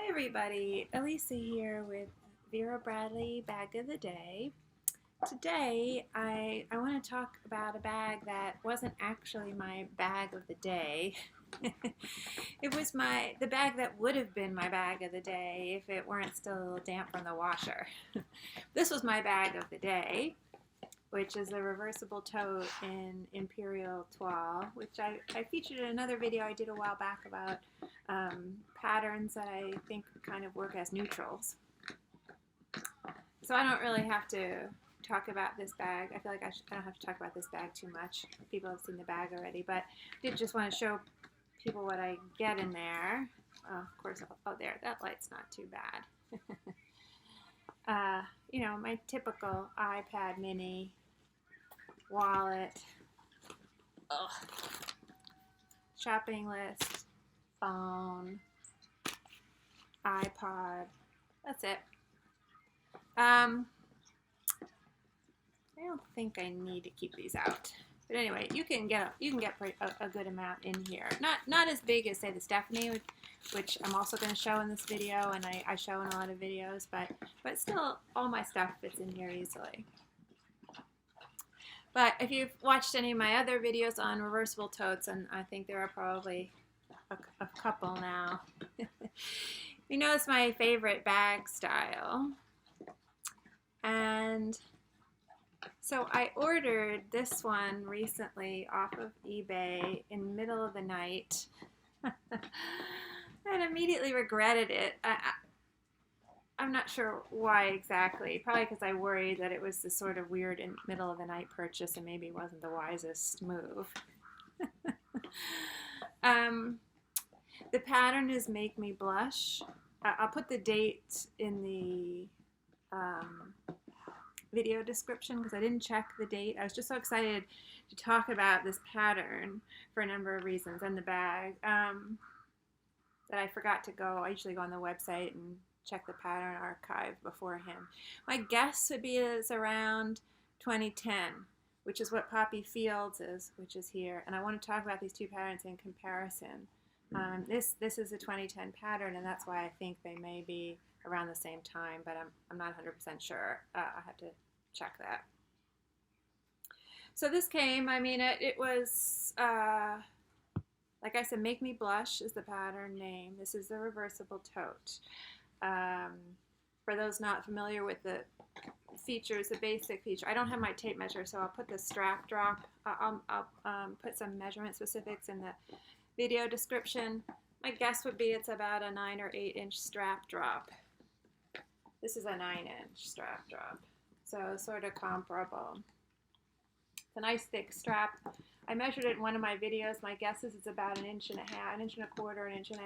Hi everybody, Elisa here with Vera Bradley Bag of the Day. Today I want to talk about a bag that wasn't actually my bag of the day. It was the bag that would have been my bag of the day if it weren't still a little damp from the washer. This was my bag of the day, which is a reversible tote in Imperial Toile, which I featured in another video I did a while back about patterns that I think kind of work as neutrals. So I don't really have to talk about this bag. I feel like I don't have to talk about this bag too much. People have seen the bag already, but I did just want to show people what I get in there. Of course, oh there, that light's not too bad. You know, my typical iPad mini, wallet, shopping list, phone, iPod. That's it. I don't think I need to keep these out. But anyway, you can get a good amount in here. Not as big as say the Stephanie, which I'm also going to show in this video, and I show in a lot of videos. But still, all my stuff fits in here easily. But if you've watched any of my other videos on reversible totes, and I think there are probably a couple now, you know it's my favorite bag style. And so I ordered this one recently off of eBay in the middle of the night and immediately regretted it. I'm not sure why exactly. Probably because I worried that it was this sort of weird middle of the night purchase and maybe it wasn't the wisest move. The pattern is Make Me Blush. I'll put the date in the video description because I didn't check the date. I was just so excited to talk about this pattern for a number of reasons and the bag that I forgot to go. I usually go on the website and check the pattern archive beforehand. My guess would be it's around 2010, which is what Poppy Fields is, which is here. And I want to talk about these two patterns in comparison. This is a 2010 pattern, and that's why I think they may be around the same time, but I'm not 100% sure. I have to check that. So this came, I mean, it was, like I said, Make Me Blush is the pattern name. This is the reversible tote. For those not familiar with the features, the basic feature, I don't have my tape measure, so I'll put the strap drop. I'll put some measurement specifics in the video description. My guess would be it's about a 9 or 8 inch strap drop. This is a 9-inch strap drop, so sort of comparable. It's a nice thick strap. I measured it in one of my videos. My guess is it's about 1.5 inches, 1.25 inches, 1.5 inches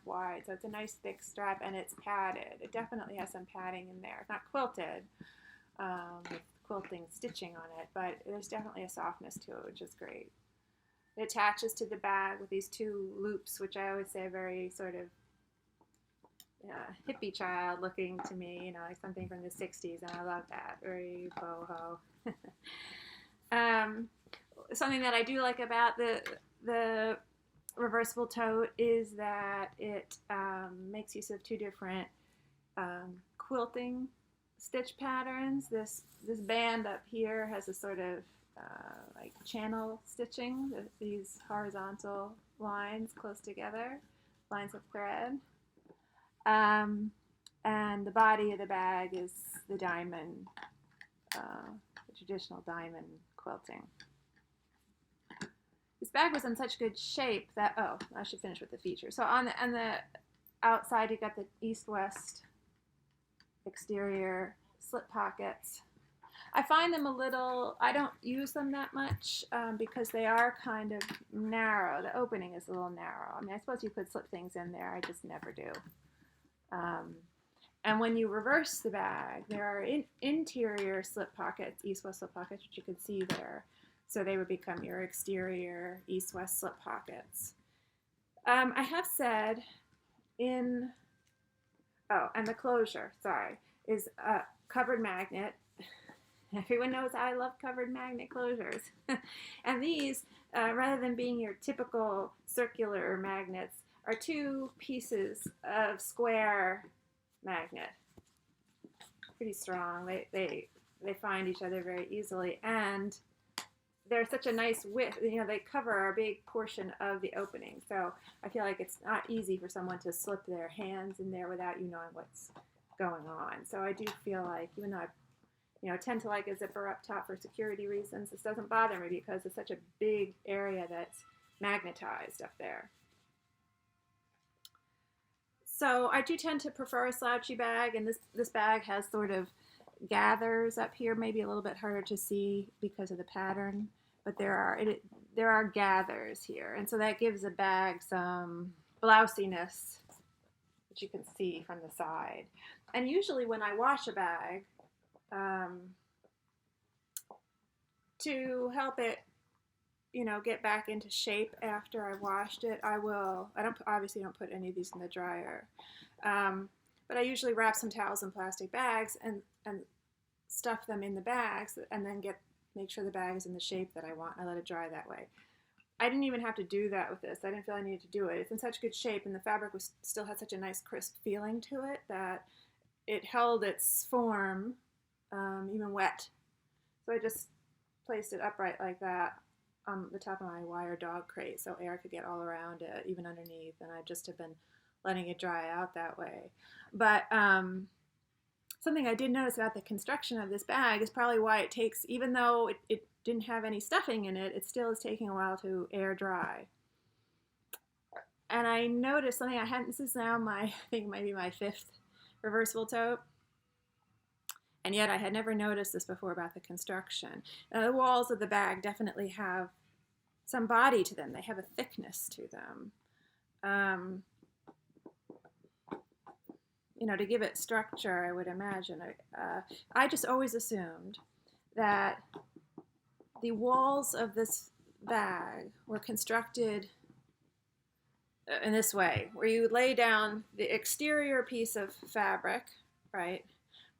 wide. So it's a nice thick strap and it's padded. It definitely has some padding in there. It's not quilted with quilting stitching on it, but there's definitely a softness to it, which is great. It attaches to the bag with these two loops, which I always say are very sort of hippie child looking to me, you know, like something from the 60s, and I love that. Very boho. Something that I do like about the reversible tote is that it makes use of two different quilting stitch patterns. This band up here has a sort of like channel stitching, these horizontal lines close together, lines of thread. And the body of the bag is the diamond, the traditional diamond quilting. This bag was in such good shape that, oh, I should finish with the features. So on the outside, you got the east-west exterior slip pockets. I find them a little, I don't use them that much because they are kind of narrow. The opening is a little narrow. I mean, I suppose you could slip things in there. I just never do. And when you reverse the bag, there are interior slip pockets, east-west slip pockets, which you can see there. So they would become your exterior east-west slip pockets. I have said and the closure, sorry, is a covered magnet. Everyone knows I love covered magnet closures. And these, rather than being your typical circular magnets, are two pieces of square magnet. Pretty strong. They find each other very easily, and they're such a nice width. You know, they cover a big portion of the opening. So I feel like it's not easy for someone to slip their hands in there without you knowing what's going on. So I do feel like, even though I tend to like a zipper up top for security reasons, this doesn't bother me because it's such a big area that's magnetized up there. So I do tend to prefer a slouchy bag, and this bag has sort of gathers up here, maybe a little bit harder to see because of the pattern, but there are gathers here, and so that gives the bag some blousiness, which you can see from the side. And usually when I wash a bag, to help it, get back into shape after I've washed it, I obviously don't put any of these in the dryer, but I usually wrap some towels in plastic bags and stuff them in the bags, and then make sure the bag is in the shape that I want. I let it dry that way. I didn't even have to do that with this. I didn't feel I needed to do it. It's in such good shape, and the fabric still had such a nice crisp feeling to it that it held its form, even wet. So I just placed it upright like that on the top of my wire dog crate so air could get all around it, even underneath, and I just have been letting it dry out that way. But something I did notice about the construction of this bag is probably why it takes, even though it didn't have any stuffing in it, it still is taking a while to air dry. And I noticed something I hadn't, this is now I think maybe my 5th reversible tote, and yet I had never noticed this before about the construction. The walls of the bag definitely have some body to them. They have a thickness to them. To give it structure, I would imagine. I just always assumed that the walls of this bag were constructed in this way, where you would lay down the exterior piece of fabric, right?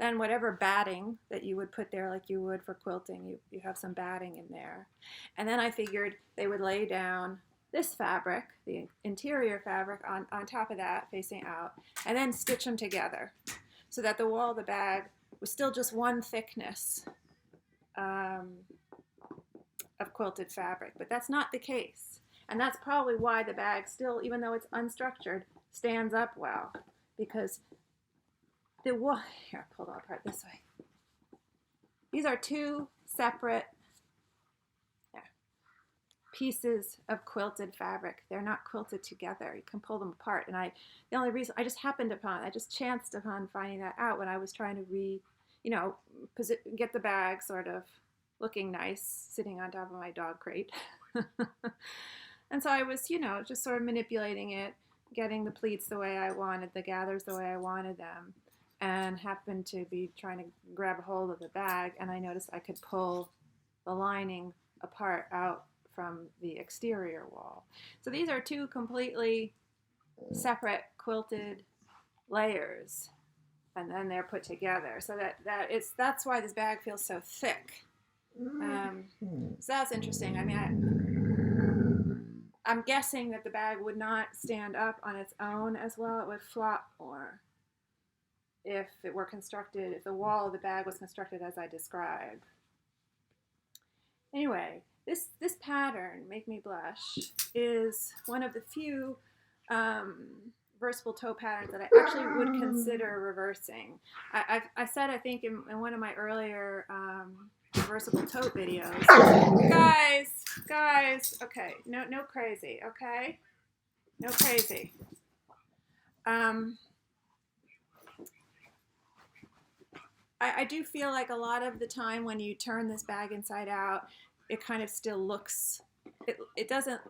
Then whatever batting that you would put there, like you would for quilting, you have some batting in there. And then I figured they would lay down this fabric, the interior fabric, on top of that, facing out, and then stitch them together so that the wall of the bag was still just one thickness of quilted fabric. But that's not the case. And that's probably why the bag still, even though it's unstructured, stands up well, because the wall, here, I'll pull it apart this way. These are two separate pieces of quilted fabric. They're not quilted together. You can pull them apart. And the only reason I just chanced upon finding that out when I was trying to get the bag sort of looking nice, sitting on top of my dog crate. And so I was, just sort of manipulating it, getting the pleats the way I wanted, the gathers the way I wanted them, and happened to be trying to grab a hold of the bag, and I noticed I could pull the lining apart out from the exterior wall. So these are two completely separate quilted layers, and then they're put together. So that's why this bag feels so thick. So that's interesting. I mean, I'm guessing that the bag would not stand up on its own as well. It would flop more if it were constructed, if the wall of the bag was constructed as I described. Anyway, this pattern, Make Me Blush, is one of the few reversible toe patterns that I actually would consider reversing. I said, I think, in one of my earlier reversible tote videos, guys, okay, no crazy, okay? No crazy. I do feel like a lot of the time when you turn this bag inside out, it kind of still looks, it doesn't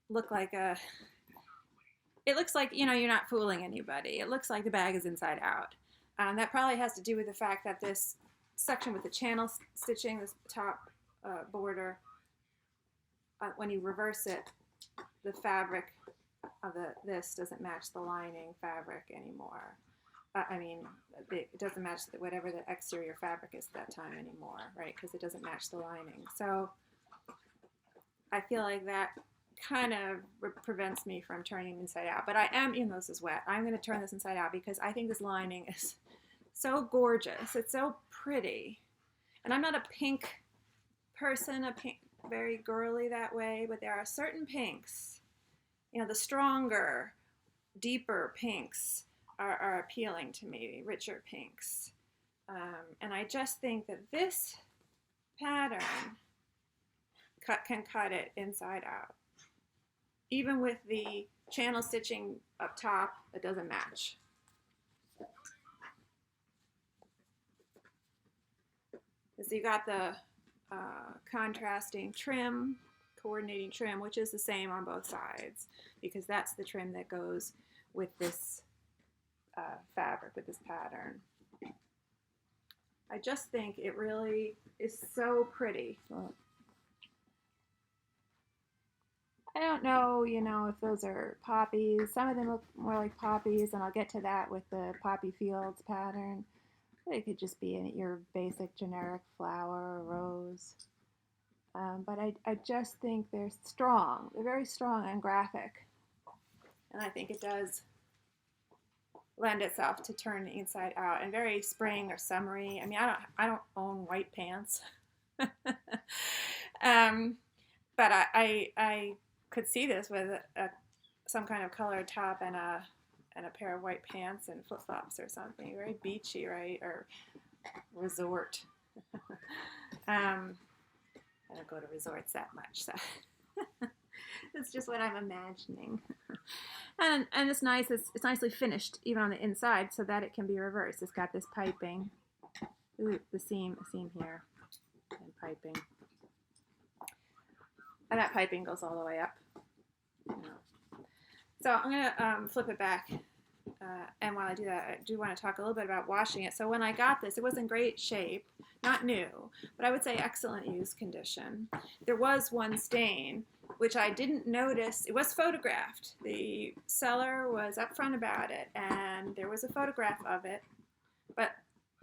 look like it looks like, you're not fooling anybody. It looks like the bag is inside out. That probably has to do with the fact that this section with the channel stitching, this top border, when you reverse it, the fabric of this doesn't match the lining fabric anymore. It doesn't match whatever the exterior fabric is at that time anymore, right? Because it doesn't match the lining. So I feel like that kind of prevents me from turning inside out. But I am, even though this is wet, I'm going to turn this inside out because I think this lining is so gorgeous. It's so pretty. And I'm not a pink person, very girly that way, but there are certain pinks, you know, the stronger, deeper pinks are appealing to me, richer pinks. And I just think that this pattern can cut it inside out. Even with the channel stitching up top, it doesn't match. So you got the contrasting trim, coordinating trim, which is the same on both sides, because that's the trim that goes with this fabric, with this pattern. I just think it really is so pretty. I don't know, you know, if those are poppies. Some of them look more like poppies, and I'll get to that with the poppy fields pattern. They could just be your basic generic flower or rose. But I just think they're strong. They're very strong and graphic. And I think it does lend itself to turn inside out, and very spring or summery. I mean, I don't own white pants. But I could see this with some kind of colored top and a pair of white pants and flip-flops or something. Very beachy, right? Or resort. I don't go to resorts that much, so it's just what I'm imagining. And it's nice. It's nicely finished even on the inside, so that it can be reversed. It's got this piping. Ooh, the seam here, and piping. And that piping goes all the way up. So I'm gonna flip it back. And while I do that, I do want to talk a little bit about washing it. So when I got this, it was in great shape, not new, but I would say excellent use condition. There was one stain, which I didn't notice. It was photographed. The seller was upfront about it, and there was a photograph of it. But,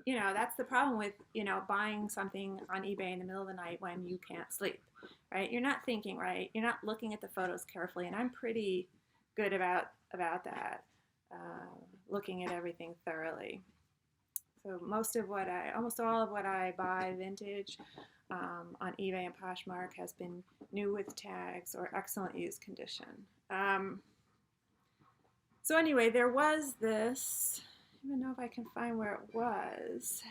you know, that's the problem with, you know, buying something on eBay in the middle of the night when you can't sleep, right? You're not thinking right. You're not looking at the photos carefully, and I'm pretty good about that. Looking at everything thoroughly. So almost all of what I buy vintage on eBay and Poshmark has been new with tags or excellent use condition. So anyway, there was this, I don't even know if I can find where it was.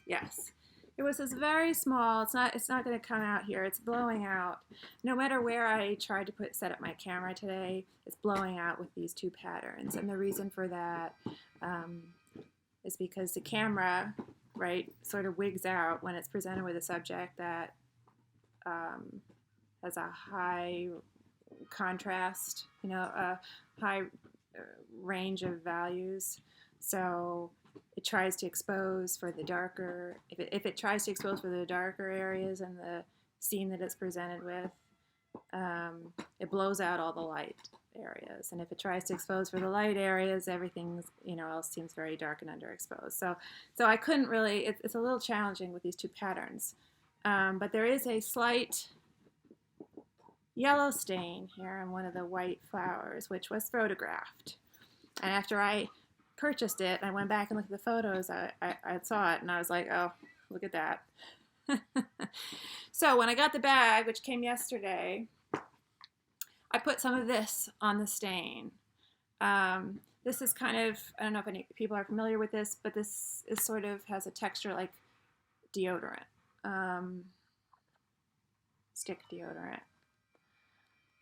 Yes. It was this very small, it's not going to come out here, it's blowing out. No matter where I tried to set up my camera today, it's blowing out with these two patterns. And the reason for that is because the camera, right, sort of wigs out when it's presented with a subject that has a high contrast, you know, a high range of values. So it tries to expose for the darker, if it tries to expose for the darker areas in the scene that it's presented with, it blows out all the light areas. And if it tries to expose for the light areas, everything, you know, else seems very dark and underexposed. So I couldn't really, it's a little challenging with these two patterns. But there is a slight yellow stain here on one of the white flowers, which was photographed. And after I purchased it, I went back and looked at the photos, I saw it, and I was like, oh, look at that. So when I got the bag, which came yesterday, I put some of this on the stain. This is kind of, I don't know if any people are familiar with this, but this is sort of has a texture like deodorant, stick deodorant.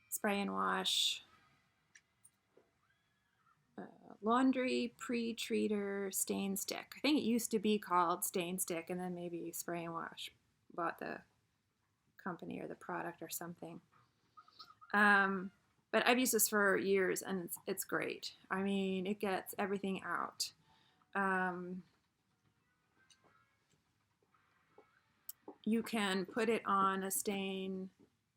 Spray and wash. Laundry pre-treater stain stick. I think it used to be called stain stick, and then maybe Spray and Wash bought the company or the product or something. But I've used this for years, and it's great. I mean, it gets everything out. You can put it on a stain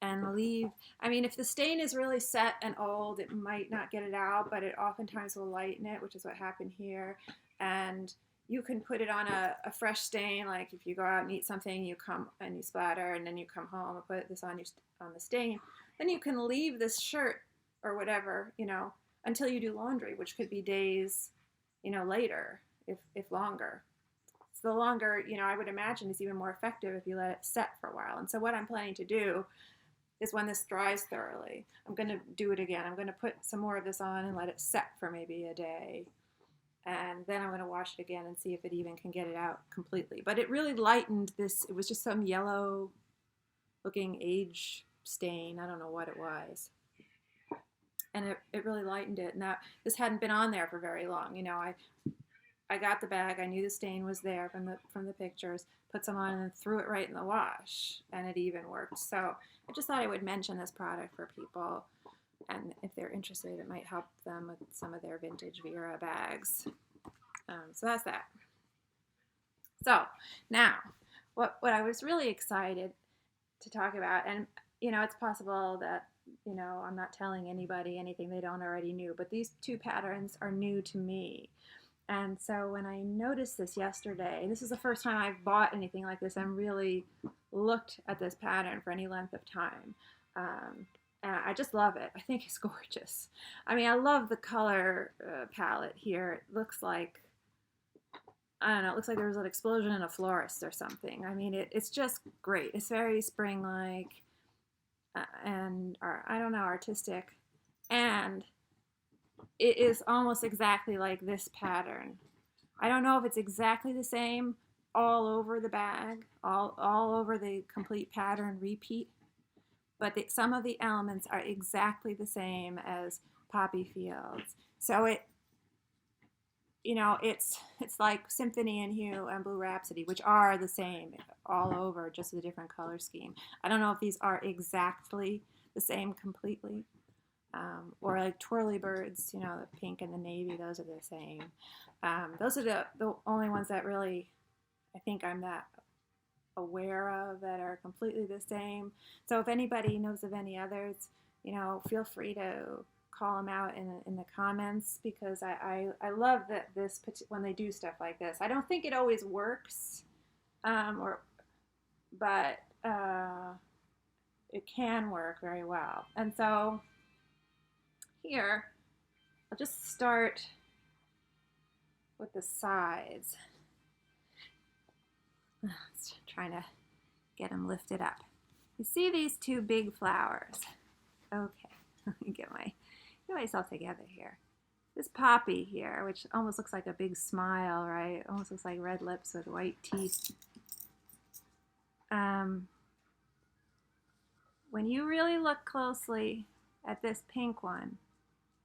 and leave. I mean, if the stain is really set and old, it might not get it out, but it oftentimes will lighten it, which is what happened here. And you can put it on a fresh stain, like if you go out and eat something, you come and you splatter, and then you come home and put this on the stain. then you can leave this shirt or whatever, you know, until you do laundry, which could be days, you know, later, if longer. So the longer, you know, I would imagine is even more effective if you let it set for a while. And so what I'm planning to do is when this dries thoroughly, I'm going to do it again. I'm going to put some more of this on and let it set for maybe a day. And then I'm going to wash it again and see if it even can get it out completely. But it really lightened this. It was just some yellow looking age stain. I don't know what it was. And it really lightened it. And this hadn't been on there for very long. You know, I got the bag. I knew the stain was there from the pictures. Put some on and then threw it right in the wash, and it even worked. So I just thought I would mention this product for people, and if they're interested, it might help them with some of their vintage Vera bags. So that's that. So now, what I was really excited to talk about, and you know, it's possible that, you know, I'm not telling anybody anything they don't already knew, but these two patterns are new to me. And so when I noticed this yesterday, this is the first time I've bought anything like this and really looked at this pattern for any length of time. And I just love it. I think it's gorgeous. I mean, I love the color palette here. It looks like, I don't know, it looks like there was an explosion in a florist or something. I mean, it's just great. It's very spring-like and, I don't know, artistic. And it is almost exactly like this pattern. I don't know if it's exactly the same all over the bag, all over the complete pattern repeat, but some of the elements are exactly the same as Poppy Fields. So it, you know, it's like Symphony and Hue and Blue Rhapsody, which are the same all over, just a different color scheme. I don't know if these are exactly the same completely. Or like Twirly Birds, you know, the pink and the navy, those are the same. Those are the only ones that really, I think I'm that aware of that are completely the same. So if anybody knows of any others, you know, feel free to call them out in the comments, because I love that when they do stuff like this. I don't think it always works, but it can work very well. And so here, I'll just start with the sides. Trying to get them lifted up. You see these two big flowers? Okay, let me get myself together here. This poppy here, which almost looks like a big smile, right? Almost looks like red lips with white teeth. When you really look closely at this pink one,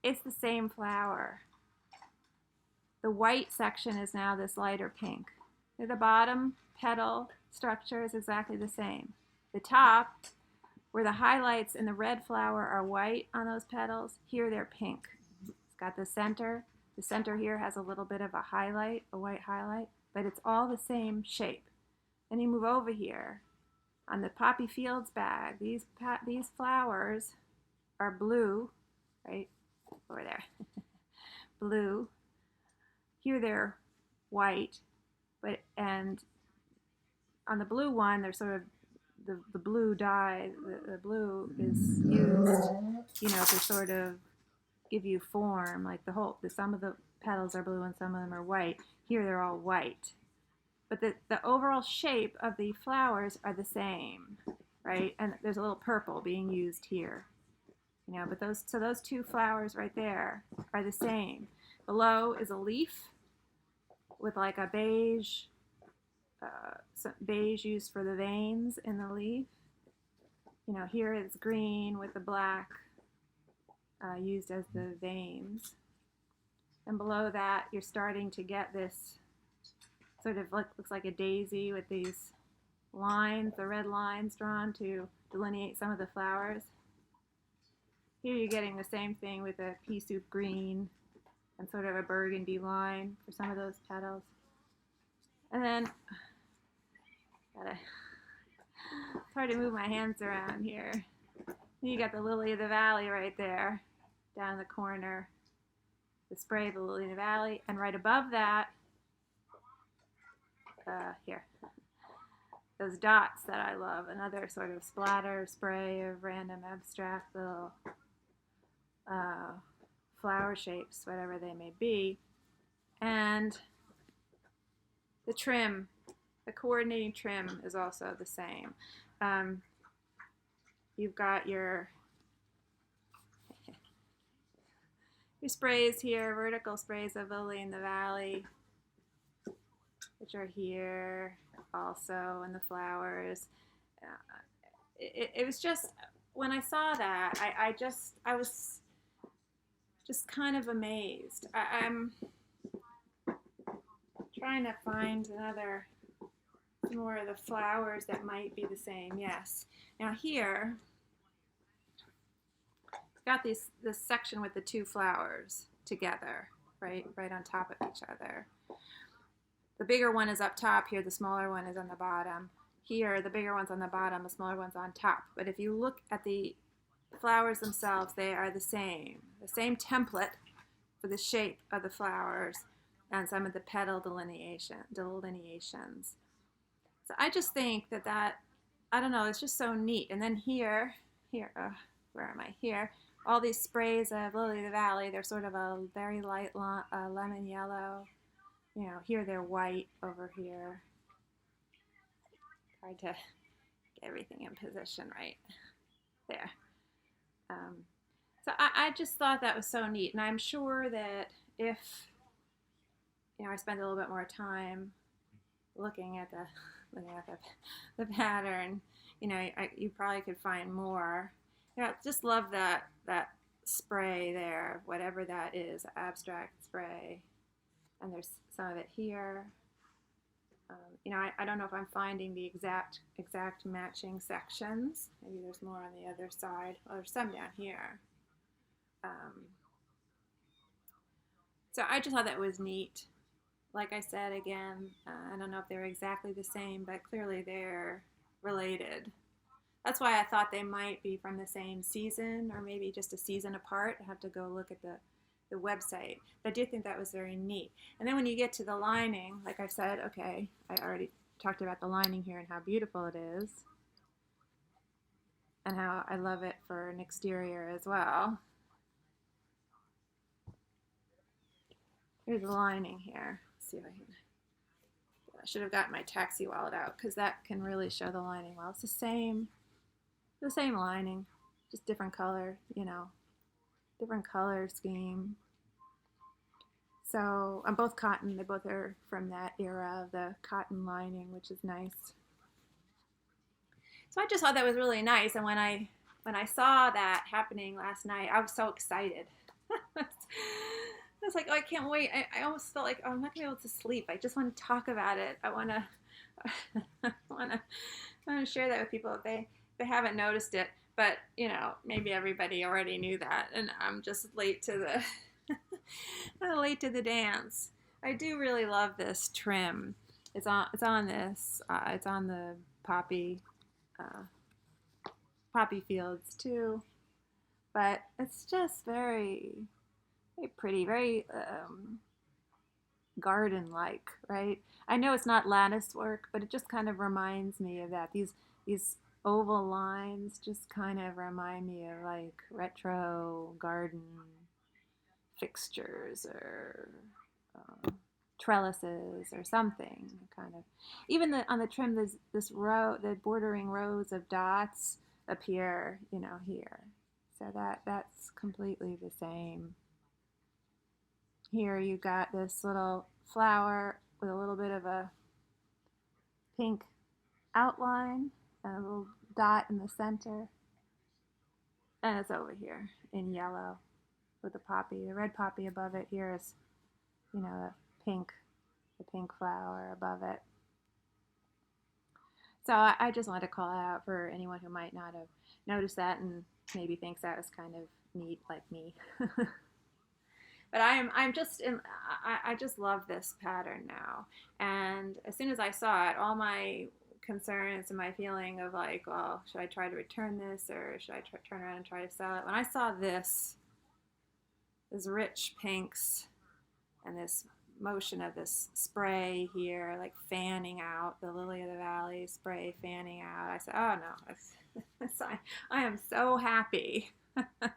it's the same flower. The white section is now this lighter pink. At the bottom petal structure is exactly the same. The top, where the highlights in the red flower are white on those petals, here they're pink. It's got the center. The center here has a little bit of a highlight, a white highlight, but it's all the same shape. Then you move over here. On the Poppy Fields bag, these flowers are blue, right? Over there. Blue. Here they're white, and on the blue one, they're sort of the blue dye. The blue is used, you know, to sort of give you form. Like some of the petals are blue and some of them are white. Here they're all white, but the overall shape of the flowers are the same, right? And there's a little purple being used here. You know, but those two flowers right there are the same. Below is a leaf with like a beige, beige used for the veins in the leaf. You know, here it's green with the black used as the veins. And below that, you're starting to get this sort of looks like a daisy with these lines, the red lines drawn to delineate some of the flowers. Here you're getting the same thing with a pea soup green and sort of a burgundy line for some of those petals. And then, it's hard to move my hands around here. You got the lily of the valley right there, down in the corner. The spray of the lily of the valley, and right above that, here, those dots that I love, another sort of splatter spray of random abstract little uh, flower shapes, whatever they may be. And the trim, the coordinating trim is also the same. You've got your sprays here, vertical sprays of Lily in the Valley, which are here also, and the flowers. It was just, when I saw that, I was just kind of amazed. I'm trying to find more of the flowers that might be the same. Yes. Now here, got this section with the two flowers together, right on top of each other. The bigger one is up top here, the smaller one is on the bottom. Here, the bigger one's on the bottom, the smaller one's on top. But if you look at the flowers themselves, they are the same template for the shape of the flowers and some of the petal delineations. So I just think that I don't know, it's just so neat. And then here, where am I? Here, all these sprays of Lily of the Valley, they're sort of a very light lemon yellow. You know, here they're white over here. Tried to get everything in position right there. So I just thought that was so neat. And I'm sure that if, I spend a little bit more time looking at the pattern, you probably could find more. Just love that spray there, whatever that is, abstract spray. And there's some of it here. I don't know if I'm finding the exact matching sections. Maybe there's more on the other side. Well, there's some down here. So I just thought that was neat. Like I said, again, I don't know if they're exactly the same, but clearly they're related. That's why I thought they might be from the same season, or maybe just a season apart. I have to go look at the website. But I do think that was very neat. And then when you get to the lining, like I said, okay, I already talked about the lining here and how beautiful it is, and how I love it for an exterior as well. Here's the lining here. Let's see if I should have gotten my taxi wallet out, because that can really show the lining well. It's the same lining, just different color, different color scheme. So I'm both cotton. They both are from that era of the cotton lining, which is nice. So I just thought that was really nice. And when I saw that happening last night, I was so excited. I was like, oh, I can't wait. I almost felt like, oh, I'm not gonna be able to sleep. I just want to talk about it. I want to share that with people if they haven't noticed it. But maybe everybody already knew that, and I'm just late to the dance. I do really love this trim. It's on the poppy fields too, but it's just very, very pretty, very garden-like, right? I know it's not lattice work, but it just kind of reminds me of that. These oval lines just kind of remind me of like retro garden fixtures, or trellises or something, kind of. Even on the trim, there's this row, the bordering rows of dots appear, here. So that's completely the same. Here you got this little flower with a little bit of a pink outline and a little dot in the center. And it's over here in yellow with the poppy. The red poppy above it here is, the pink flower above it. So I just wanted to call out for anyone who might not have noticed that and maybe thinks that was kind of neat, like me. But I just love this pattern now. And as soon as I saw it, all my concerns and my feeling of like, well, should I try to return this, or should I turn around and try to sell it? When I saw this rich pinks and this motion of this spray here, like fanning out, the lily of the valley spray fanning out. I said, oh no, I am so happy that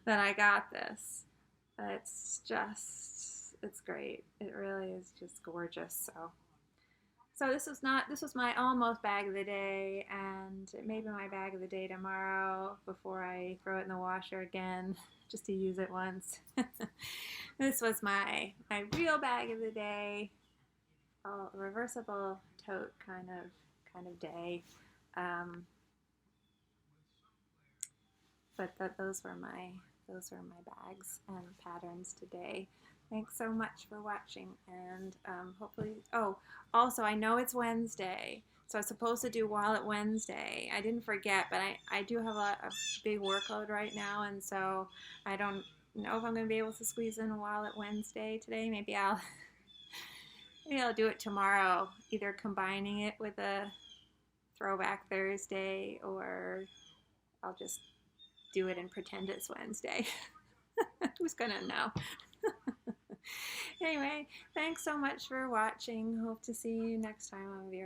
I got this. It's great. It really is just gorgeous. So this was my almost bag of the day, and it may be my bag of the day tomorrow before I throw it in the washer again, just to use it once. This was my real bag of the day, reversible tote kind of day. But those were my bags and patterns today. Thanks so much for watching, and hopefully, oh, also I know it's Wednesday, so I was supposed to do Wallet Wednesday. I didn't forget, but I do have a big workload right now, and so I don't know if I'm going to be able to squeeze in a Wallet Wednesday today. Maybe I'll do it tomorrow, either combining it with a Throwback Thursday, or I'll just do it and pretend it's Wednesday. Who's gonna know? Anyway, thanks so much for watching. Hope to see you next time on Vera.